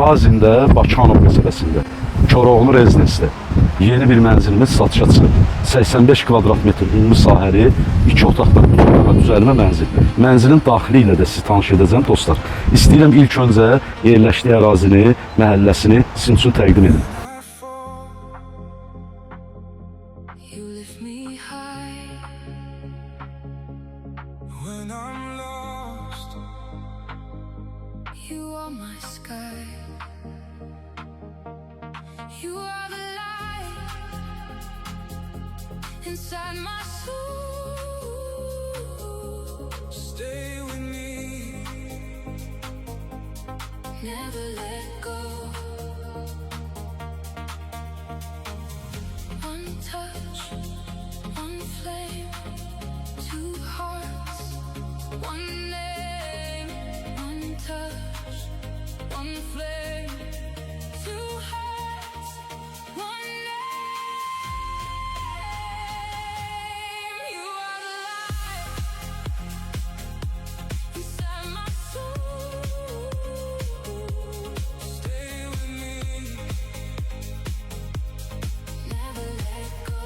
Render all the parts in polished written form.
Razində, Bakıxanov qəsəbəsində, Koroğlu rezidensidə yeni bir mənzilimiz satışa çıxıb. 85 kvadrat metr ümumi sahəli, 2 otaqdan 3 otağa düzəlmə mənzil. Mənzilin daxili ilə də sizi tanış edəcəm dostlar. İstəyirəm ilk öncə yerləşdiyi ərazini, məhəlləsini sizin üçün təqdim edim. You lift me high when I'm lost. You are my sky. You are the light inside my soul. Stay with me, never let go. One touch, one flame, two hearts, one name. One touch, one flame, two hearts, one name. You are the light inside my soul. Stay with me, never let go.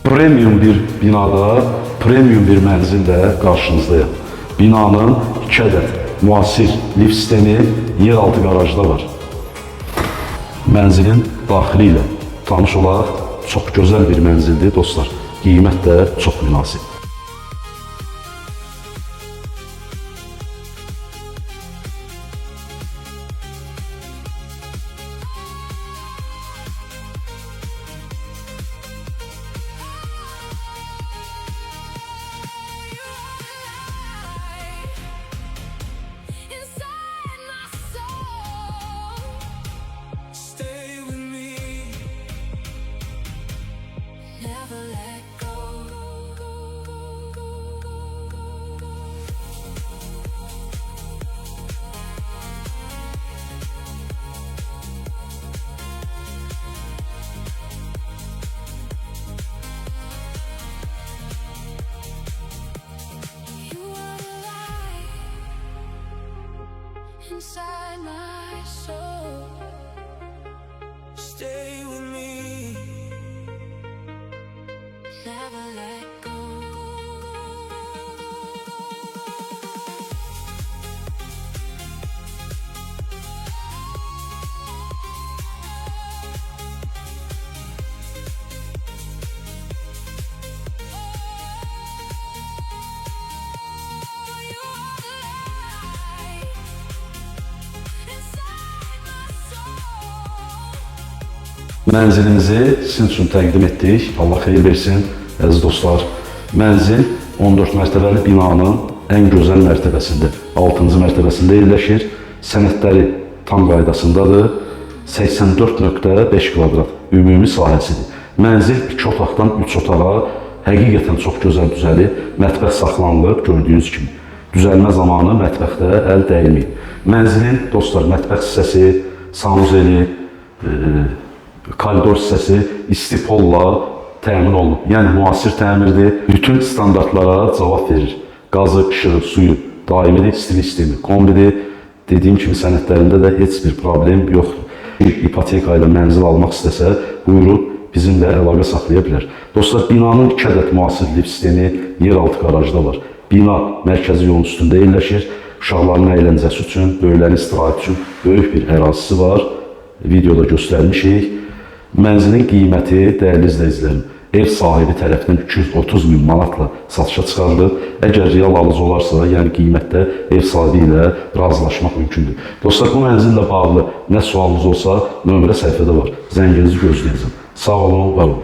Premium bir binada, premium bir mənzildə qarşınızdayım. Binanın 2 ədəd müasir lift sistemi, yeraltı qarajda var. Mənzilin daxili ilə tanış olaraq çox gözəl bir mənzildir dostlar. Qiymət də çox münasib. Inside my soul, stay with me, never let go. You are the light inside my soul. Stay with me, never let go. You are the light inside my soul. Mənzilimizi sizin üçün təqdim etdik. Allah xeyir versin, əziz dostlar. Mənzil 14 mərtəbəli binanın ən gözəl mərtəbəsində, 6-cı mərtəbəsində yerləşir. Sənədləri tam qaydasındadır. 84.5 kvadrat ümumi sahəsidir. Mənzil 2 otaqdan 3 otağa həqiqətən çox gözəl düzəlib. Mətbəx saxlanılıb gördüyünüz kimi. Düzəlmə zamanı mətbəxdə əl dəyməyib. Mənzilin dostlar mətbəx hissəsi, sanuzeli, koridor hissəsi istipolla təmin olunub. Yəni müasir təmirdir. Bütün standartlara cavab verir. Qazı, işığı, suyu daimidir, istilik sistemi kombidir. Dediyim kimi sənədlərində də heç bir problem yoxdur. Bir ipoteka ilə mənzil almaq istəsə, buyurub bizimlə əlaqə saxlaya bilər. Dostlar, binanın 2 ədəd müasir lift sistemi yeraltı qarajda var. Bina mərkəzi yolun üstündə yerləşir. Uşaqların əyləncəsi üçün, böyüklərin istirahət üçün böyük bir ərazisi var. Videoda göstərmişik. Mənzilin qiyməti, dəyərli izləyicilərim, ev sahibi tərəfindən 230 min manatla satışa çıxarılıb. Əgər real alıcı olarsa, yəni qiymətdə ev sahibi ilə razılaşmaq mümkündür. Dostlar, bu mənzillə bağlı nə sualınız olsa, nömrə səhifədə var. Zənginizi gözləyəcəm. Sağ olun, var olun.